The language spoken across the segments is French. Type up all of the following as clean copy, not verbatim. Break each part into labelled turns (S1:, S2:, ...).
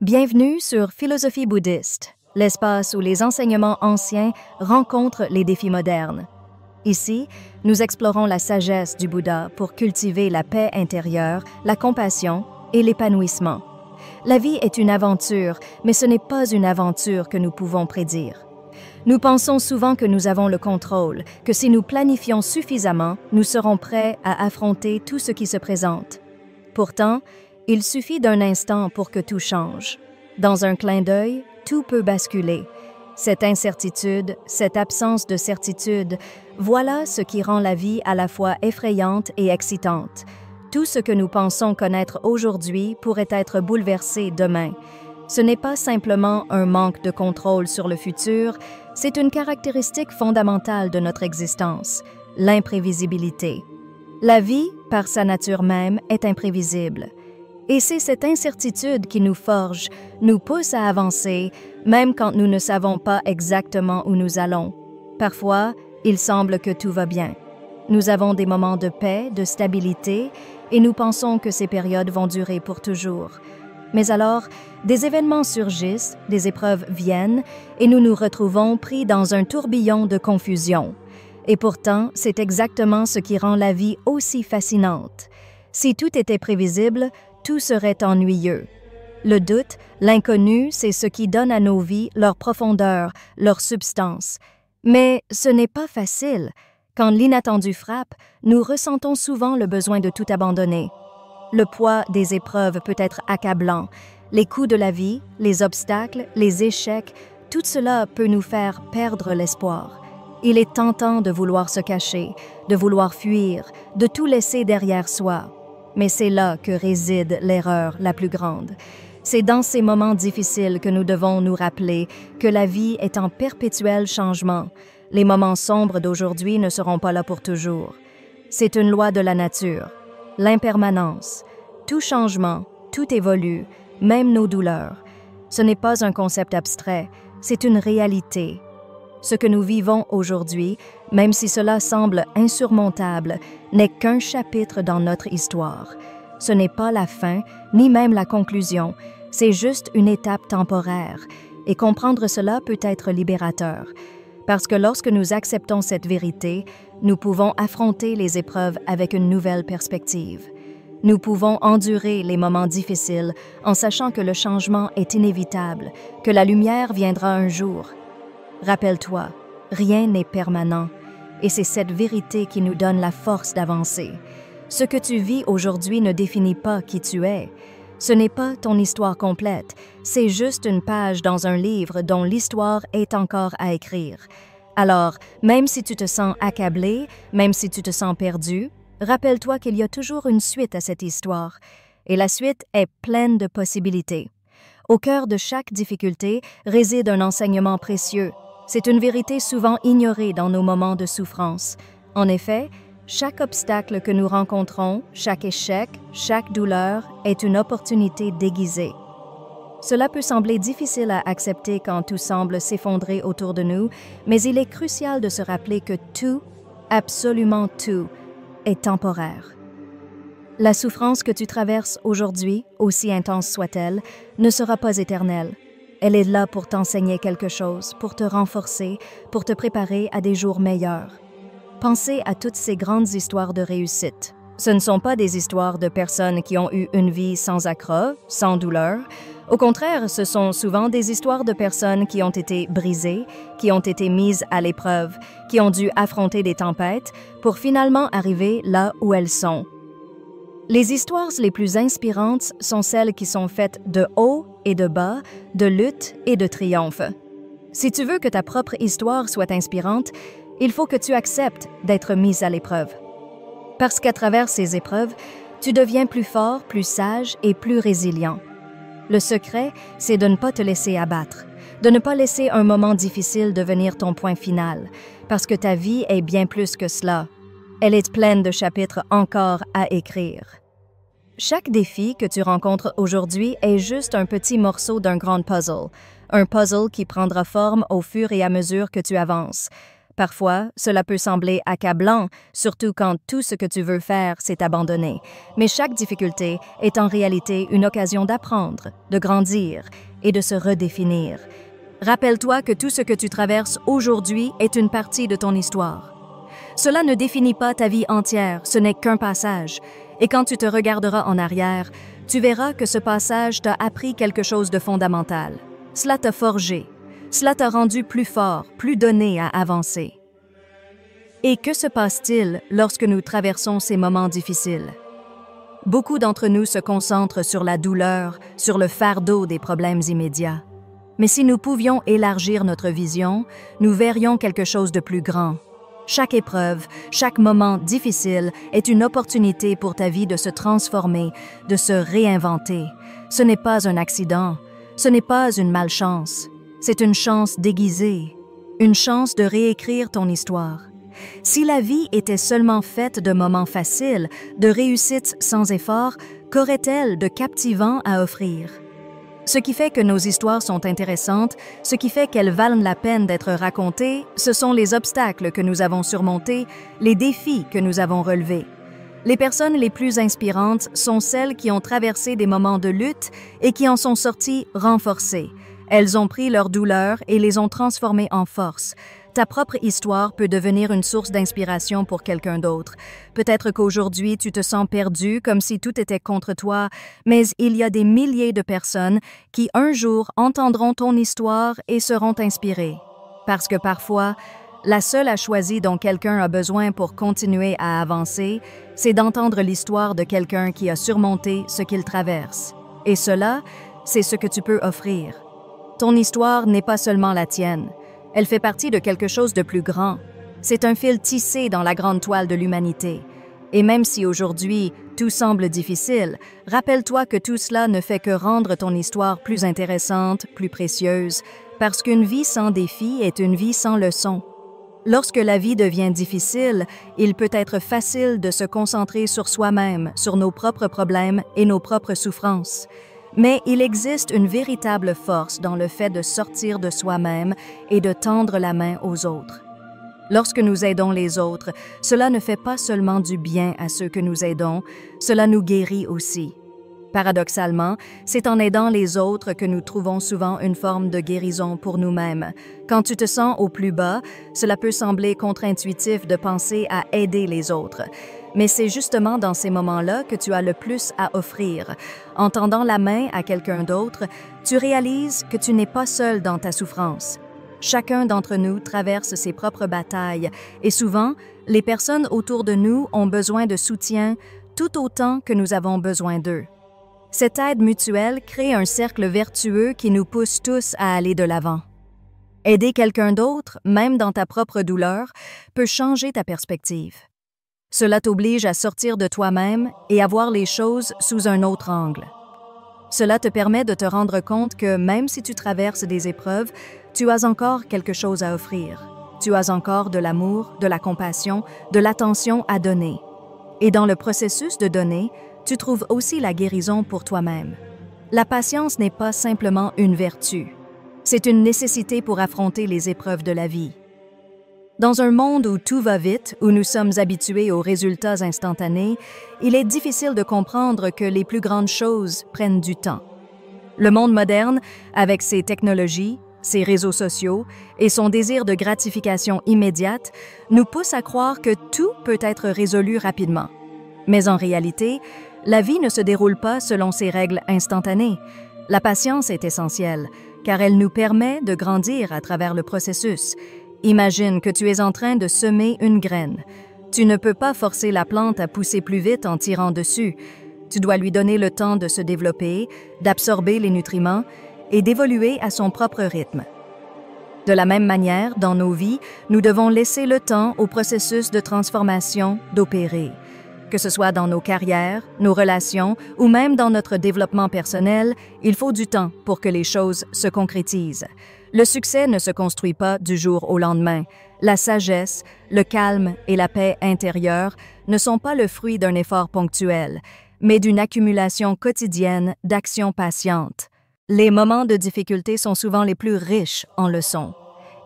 S1: Bienvenue sur Philosophie bouddhiste, l'espace où les enseignements anciens rencontrent les défis modernes. Ici, nous explorons la sagesse du Bouddha pour cultiver la paix intérieure, la compassion et l'épanouissement. La vie est une aventure, mais ce n'est pas une aventure que nous pouvons prédire. Nous pensons souvent que nous avons le contrôle, que si nous planifions suffisamment, nous serons prêts à affronter tout ce qui se présente. Pourtant, il suffit d'un instant pour que tout change. Dans un clin d'œil, tout peut basculer. Cette incertitude, cette absence de certitude, voilà ce qui rend la vie à la fois effrayante et excitante. Tout ce que nous pensons connaître aujourd'hui pourrait être bouleversé demain. Ce n'est pas simplement un manque de contrôle sur le futur, c'est une caractéristique fondamentale de notre existence, l'imprévisibilité. La vie, par sa nature même, est imprévisible. Et c'est cette incertitude qui nous forge, nous pousse à avancer, même quand nous ne savons pas exactement où nous allons. Parfois, il semble que tout va bien. Nous avons des moments de paix, de stabilité, et nous pensons que ces périodes vont durer pour toujours. Mais alors, des événements surgissent, des épreuves viennent, et nous nous retrouvons pris dans un tourbillon de confusion. Et pourtant, c'est exactement ce qui rend la vie aussi fascinante. Si tout était prévisible, tout serait ennuyeux. Le doute, l'inconnu, c'est ce qui donne à nos vies leur profondeur, leur substance. Mais ce n'est pas facile. Quand l'inattendu frappe, nous ressentons souvent le besoin de tout abandonner. Le poids des épreuves peut être accablant. Les coups de la vie, les obstacles, les échecs, tout cela peut nous faire perdre l'espoir. Il est tentant de vouloir se cacher, de vouloir fuir, de tout laisser derrière soi. Mais c'est là que réside l'erreur la plus grande. C'est dans ces moments difficiles que nous devons nous rappeler que la vie est en perpétuel changement. Les moments sombres d'aujourd'hui ne seront pas là pour toujours. C'est une loi de la nature, l'impermanence. Tout changement, tout évolue, même nos douleurs. Ce n'est pas un concept abstrait, c'est une réalité. Ce que nous vivons aujourd'hui, même si cela semble insurmontable, n'est qu'un chapitre dans notre histoire. Ce n'est pas la fin, ni même la conclusion, c'est juste une étape temporaire, et comprendre cela peut être libérateur. Parce que lorsque nous acceptons cette vérité, nous pouvons affronter les épreuves avec une nouvelle perspective. Nous pouvons endurer les moments difficiles en sachant que le changement est inévitable, que la lumière viendra un jour. Rappelle-toi, rien n'est permanent, et c'est cette vérité qui nous donne la force d'avancer. Ce que tu vis aujourd'hui ne définit pas qui tu es. Ce n'est pas ton histoire complète, c'est juste une page dans un livre dont l'histoire est encore à écrire. Alors, même si tu te sens accablé, même si tu te sens perdu, rappelle-toi qu'il y a toujours une suite à cette histoire, et la suite est pleine de possibilités. Au cœur de chaque difficulté réside un enseignement précieux. C'est une vérité souvent ignorée dans nos moments de souffrance. En effet, chaque obstacle que nous rencontrons, chaque échec, chaque douleur est une opportunité déguisée. Cela peut sembler difficile à accepter quand tout semble s'effondrer autour de nous, mais il est crucial de se rappeler que tout, absolument tout, est temporaire. La souffrance que tu traverses aujourd'hui, aussi intense soit-elle, ne sera pas éternelle. Elle est là pour t'enseigner quelque chose, pour te renforcer, pour te préparer à des jours meilleurs. Pensez à toutes ces grandes histoires de réussite. Ce ne sont pas des histoires de personnes qui ont eu une vie sans accroc, sans douleur. Au contraire, ce sont souvent des histoires de personnes qui ont été brisées, qui ont été mises à l'épreuve, qui ont dû affronter des tempêtes pour finalement arriver là où elles sont. Les histoires les plus inspirantes sont celles qui sont faites de haut et de bas, de lutte et de triomphe. Si tu veux que ta propre histoire soit inspirante, il faut que tu acceptes d'être mise à l'épreuve. Parce qu'à travers ces épreuves, tu deviens plus fort, plus sage et plus résilient. Le secret, c'est de ne pas te laisser abattre, de ne pas laisser un moment difficile devenir ton point final, parce que ta vie est bien plus que cela. Elle est pleine de chapitres encore à écrire. Chaque défi que tu rencontres aujourd'hui est juste un petit morceau d'un grand puzzle, un puzzle qui prendra forme au fur et à mesure que tu avances. Parfois, cela peut sembler accablant, surtout quand tout ce que tu veux faire, c'est abandonner. Mais chaque difficulté est en réalité une occasion d'apprendre, de grandir et de se redéfinir. Rappelle-toi que tout ce que tu traverses aujourd'hui est une partie de ton histoire. Cela ne définit pas ta vie entière, ce n'est qu'un passage. Et quand tu te regarderas en arrière, tu verras que ce passage t'a appris quelque chose de fondamental. Cela t'a forgé. Cela t'a rendu plus fort, plus donné à avancer. Et que se passe-t-il lorsque nous traversons ces moments difficiles? Beaucoup d'entre nous se concentrent sur la douleur, sur le fardeau des problèmes immédiats. Mais si nous pouvions élargir notre vision, nous verrions quelque chose de plus grand. Chaque épreuve, chaque moment difficile est une opportunité pour ta vie de se transformer, de se réinventer. Ce n'est pas un accident, ce n'est pas une malchance, c'est une chance déguisée, une chance de réécrire ton histoire. Si la vie était seulement faite de moments faciles, de réussites sans effort, qu'aurait-elle de captivant à offrir? Ce qui fait que nos histoires sont intéressantes, ce qui fait qu'elles valent la peine d'être racontées, ce sont les obstacles que nous avons surmontés, les défis que nous avons relevés. Les personnes les plus inspirantes sont celles qui ont traversé des moments de lutte et qui en sont sorties renforcées. Elles ont pris leurs douleurs et les ont transformées en force. Ta propre histoire peut devenir une source d'inspiration pour quelqu'un d'autre. Peut-être qu'aujourd'hui, tu te sens perdu, comme si tout était contre toi, mais il y a des milliers de personnes qui, un jour, entendront ton histoire et seront inspirées. Parce que parfois, la seule choisie dont quelqu'un a besoin pour continuer à avancer, c'est d'entendre l'histoire de quelqu'un qui a surmonté ce qu'il traverse. Et cela, c'est ce que tu peux offrir. Ton histoire n'est pas seulement la tienne. Elle fait partie de quelque chose de plus grand. C'est un fil tissé dans la grande toile de l'humanité. Et même si aujourd'hui, tout semble difficile, rappelle-toi que tout cela ne fait que rendre ton histoire plus intéressante, plus précieuse, parce qu'une vie sans défi est une vie sans leçon. Lorsque la vie devient difficile, il peut être facile de se concentrer sur soi-même, sur nos propres problèmes et nos propres souffrances. Mais il existe une véritable force dans le fait de sortir de soi-même et de tendre la main aux autres. Lorsque nous aidons les autres, cela ne fait pas seulement du bien à ceux que nous aidons, cela nous guérit aussi. Paradoxalement, c'est en aidant les autres que nous trouvons souvent une forme de guérison pour nous-mêmes. Quand tu te sens au plus bas, cela peut sembler contre-intuitif de penser à aider les autres. Mais c'est justement dans ces moments-là que tu as le plus à offrir. En tendant la main à quelqu'un d'autre, tu réalises que tu n'es pas seul dans ta souffrance. Chacun d'entre nous traverse ses propres batailles et souvent, les personnes autour de nous ont besoin de soutien tout autant que nous avons besoin d'eux. Cette aide mutuelle crée un cercle vertueux qui nous pousse tous à aller de l'avant. Aider quelqu'un d'autre, même dans ta propre douleur, peut changer ta perspective. Cela t'oblige à sortir de toi-même et à voir les choses sous un autre angle. Cela te permet de te rendre compte que même si tu traverses des épreuves, tu as encore quelque chose à offrir. Tu as encore de l'amour, de la compassion, de l'attention à donner. Et dans le processus de donner, tu trouves aussi la guérison pour toi-même. La patience n'est pas simplement une vertu. C'est une nécessité pour affronter les épreuves de la vie. Dans un monde où tout va vite, où nous sommes habitués aux résultats instantanés, il est difficile de comprendre que les plus grandes choses prennent du temps. Le monde moderne, avec ses technologies, ses réseaux sociaux et son désir de gratification immédiate, nous pousse à croire que tout peut être résolu rapidement. Mais en réalité, la vie ne se déroule pas selon ces règles instantanées. La patience est essentielle, car elle nous permet de grandir à travers le processus. Imagine que tu es en train de semer une graine. Tu ne peux pas forcer la plante à pousser plus vite en tirant dessus. Tu dois lui donner le temps de se développer, d'absorber les nutriments et d'évoluer à son propre rythme. De la même manière, dans nos vies, nous devons laisser le temps au processus de transformation d'opérer. Que ce soit dans nos carrières, nos relations ou même dans notre développement personnel, il faut du temps pour que les choses se concrétisent. Le succès ne se construit pas du jour au lendemain. La sagesse, le calme et la paix intérieure ne sont pas le fruit d'un effort ponctuel, mais d'une accumulation quotidienne d'actions patientes. Les moments de difficulté sont souvent les plus riches en leçons.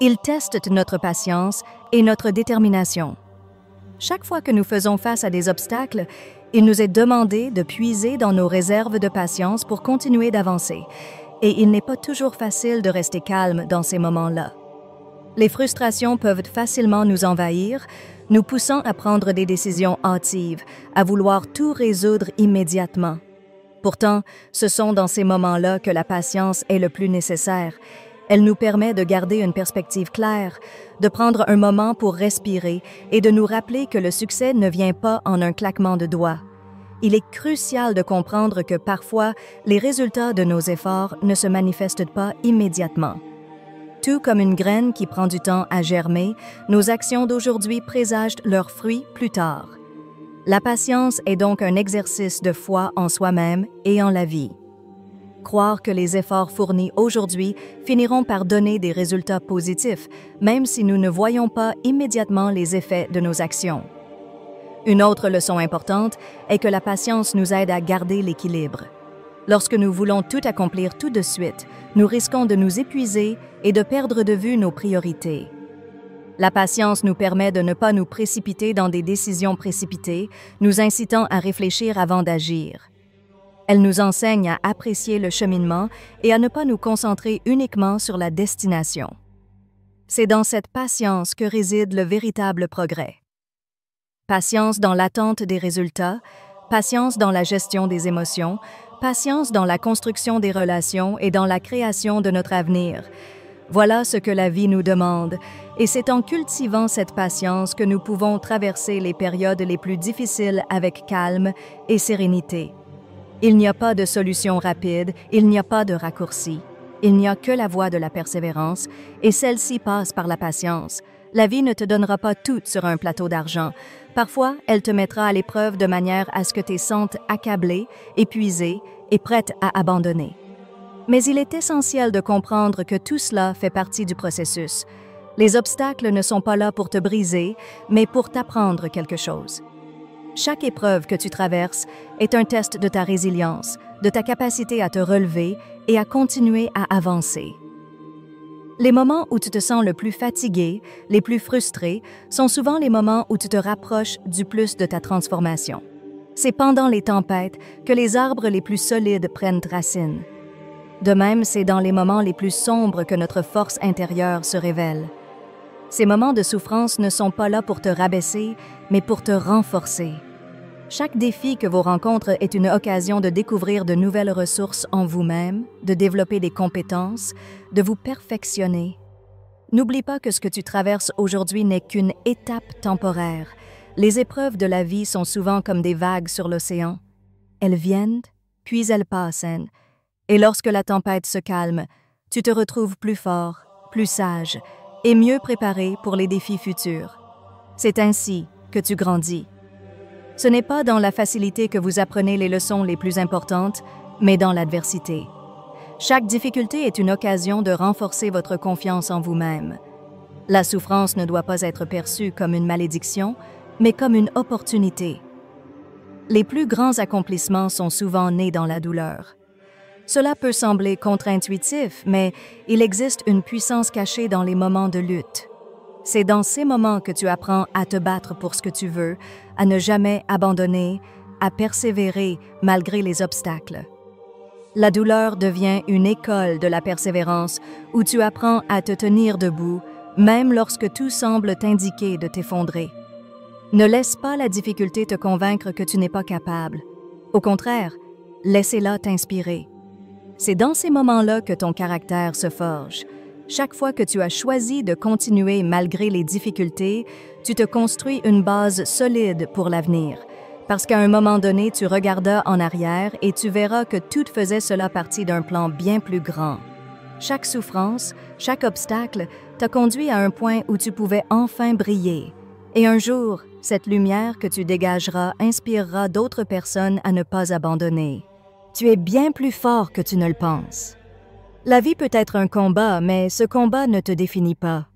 S1: Ils testent notre patience et notre détermination. Chaque fois que nous faisons face à des obstacles, il nous est demandé de puiser dans nos réserves de patience pour continuer d'avancer. Et il n'est pas toujours facile de rester calme dans ces moments-là. Les frustrations peuvent facilement nous envahir, nous poussant à prendre des décisions hâtives, à vouloir tout résoudre immédiatement. Pourtant, ce sont dans ces moments-là que la patience est le plus nécessaire. Elle nous permet de garder une perspective claire, de prendre un moment pour respirer et de nous rappeler que le succès ne vient pas en un claquement de doigts. Il est crucial de comprendre que parfois, les résultats de nos efforts ne se manifestent pas immédiatement. Tout comme une graine qui prend du temps à germer, nos actions d'aujourd'hui présagent leurs fruits plus tard. La patience est donc un exercice de foi en soi-même et en la vie. Croire que les efforts fournis aujourd'hui finiront par donner des résultats positifs, même si nous ne voyons pas immédiatement les effets de nos actions. Une autre leçon importante est que la patience nous aide à garder l'équilibre. Lorsque nous voulons tout accomplir tout de suite, nous risquons de nous épuiser et de perdre de vue nos priorités. La patience nous permet de ne pas nous précipiter dans des décisions précipitées, nous incitant à réfléchir avant d'agir. Elle nous enseigne à apprécier le cheminement et à ne pas nous concentrer uniquement sur la destination. C'est dans cette patience que réside le véritable progrès. Patience dans l'attente des résultats, patience dans la gestion des émotions, patience dans la construction des relations et dans la création de notre avenir. Voilà ce que la vie nous demande, et c'est en cultivant cette patience que nous pouvons traverser les périodes les plus difficiles avec calme et sérénité. Il n'y a pas de solution rapide, il n'y a pas de raccourci. Il n'y a que la voie de la persévérance, et celle-ci passe par la patience. La vie ne te donnera pas tout sur un plateau d'argent. Parfois, elle te mettra à l'épreuve de manière à ce que tu te sentes accablé, épuisé et prête à abandonner. Mais il est essentiel de comprendre que tout cela fait partie du processus. Les obstacles ne sont pas là pour te briser, mais pour t'apprendre quelque chose. Chaque épreuve que tu traverses est un test de ta résilience, de ta capacité à te relever et à continuer à avancer. Les moments où tu te sens le plus fatigué, les plus frustré, sont souvent les moments où tu te rapproches du plus de ta transformation. C'est pendant les tempêtes que les arbres les plus solides prennent racine. De même, c'est dans les moments les plus sombres que notre force intérieure se révèle. Ces moments de souffrance ne sont pas là pour te rabaisser, mais pour te renforcer. Chaque défi que vous rencontrez est une occasion de découvrir de nouvelles ressources en vous-même, de développer des compétences, de vous perfectionner. N'oublie pas que ce que tu traverses aujourd'hui n'est qu'une étape temporaire. Les épreuves de la vie sont souvent comme des vagues sur l'océan. Elles viennent, puis elles passent. Et lorsque la tempête se calme, tu te retrouves plus fort, plus sage et mieux préparé pour les défis futurs. C'est ainsi que tu grandis. Ce n'est pas dans la facilité que vous apprenez les leçons les plus importantes, mais dans l'adversité. Chaque difficulté est une occasion de renforcer votre confiance en vous-même. La souffrance ne doit pas être perçue comme une malédiction, mais comme une opportunité. Les plus grands accomplissements sont souvent nés dans la douleur. Cela peut sembler contre-intuitif, mais il existe une puissance cachée dans les moments de lutte. C'est dans ces moments que tu apprends à te battre pour ce que tu veux, à ne jamais abandonner, à persévérer malgré les obstacles. La douleur devient une école de la persévérance où tu apprends à te tenir debout, même lorsque tout semble t'indiquer de t'effondrer. Ne laisse pas la difficulté te convaincre que tu n'es pas capable. Au contraire, laissez-la t'inspirer. C'est dans ces moments-là que ton caractère se forge. Chaque fois que tu as choisi de continuer malgré les difficultés, tu te construis une base solide pour l'avenir. Parce qu'à un moment donné, tu regardas en arrière et tu verras que tout faisait cela partie d'un plan bien plus grand. Chaque souffrance, chaque obstacle t'a conduit à un point où tu pouvais enfin briller. Et un jour, cette lumière que tu dégageras inspirera d'autres personnes à ne pas abandonner. Tu es bien plus fort que tu ne le penses. La vie peut être un combat, mais ce combat ne te définit pas.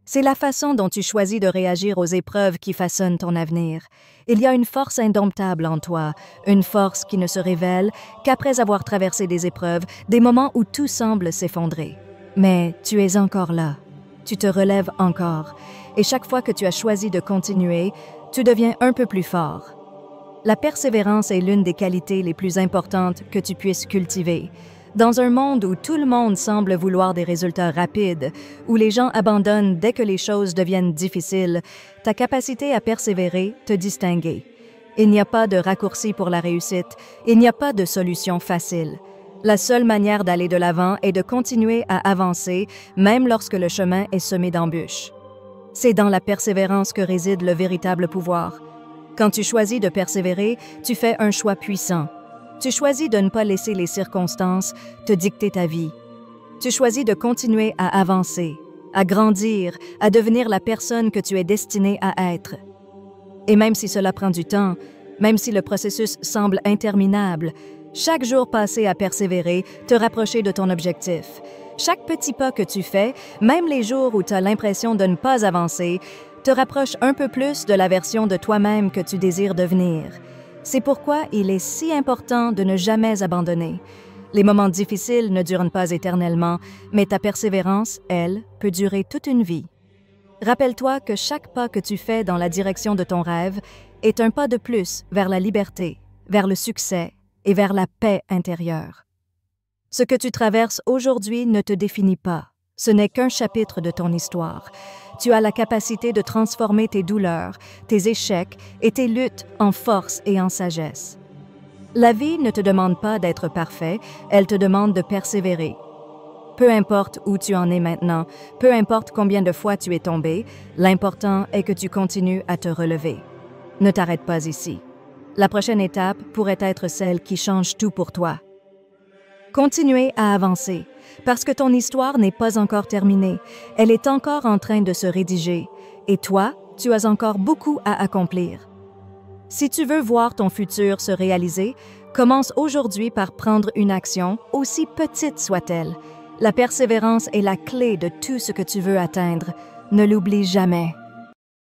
S1: C'est la façon dont tu choisis de réagir aux épreuves qui façonnent ton avenir. Il y a une force indomptable en toi, une force qui ne se révèle qu'après avoir traversé des épreuves, des moments où tout semble s'effondrer. Mais tu es encore là. tu te relèves encore, et chaque fois que tu as choisi de continuer, tu deviens un peu plus fort. La persévérance est l'une des qualités les plus importantes que tu puisses cultiver. Dans un monde où tout le monde semble vouloir des résultats rapides, où les gens abandonnent dès que les choses deviennent difficiles, ta capacité à persévérer te distingue. Il n'y a pas de raccourci pour la réussite, il n'y a pas de solution facile. La seule manière d'aller de l'avant est de continuer à avancer, même lorsque le chemin est semé d'embûches. C'est dans la persévérance que réside le véritable pouvoir. Quand tu choisis de persévérer, tu fais un choix puissant. Tu choisis de ne pas laisser les circonstances te dicter ta vie. Tu choisis de continuer à avancer, à grandir, à devenir la personne que tu es destiné à être. Et même si cela prend du temps, même si le processus semble interminable, chaque jour passé à persévérer te rapprocher de ton objectif. Chaque petit pas que tu fais, même les jours où tu as l'impression de ne pas avancer, te rapproche un peu plus de la version de toi-même que tu désires devenir. C'est pourquoi il est si important de ne jamais abandonner. Les moments difficiles ne durent pas éternellement, mais ta persévérance, elle, peut durer toute une vie. Rappelle-toi que chaque pas que tu fais dans la direction de ton rêve est un pas de plus vers la liberté, vers le succès et vers la paix intérieure. Ce que tu traverses aujourd'hui ne te définit pas. Ce n'est qu'un chapitre de ton histoire. Tu as la capacité de transformer tes douleurs, tes échecs et tes luttes en force et en sagesse. La vie ne te demande pas d'être parfait, elle te demande de persévérer. Peu importe où tu en es maintenant, peu importe combien de fois tu es tombé, l'important est que tu continues à te relever. Ne t'arrête pas ici. La prochaine étape pourrait être celle qui change tout pour toi. Continuez à avancer, parce que ton histoire n'est pas encore terminée. Elle est encore en train de se rédiger. Et toi, tu as encore beaucoup à accomplir. Si tu veux voir ton futur se réaliser, commence aujourd'hui par prendre une action, aussi petite soit-elle. La persévérance est la clé de tout ce que tu veux atteindre. Ne l'oublie jamais.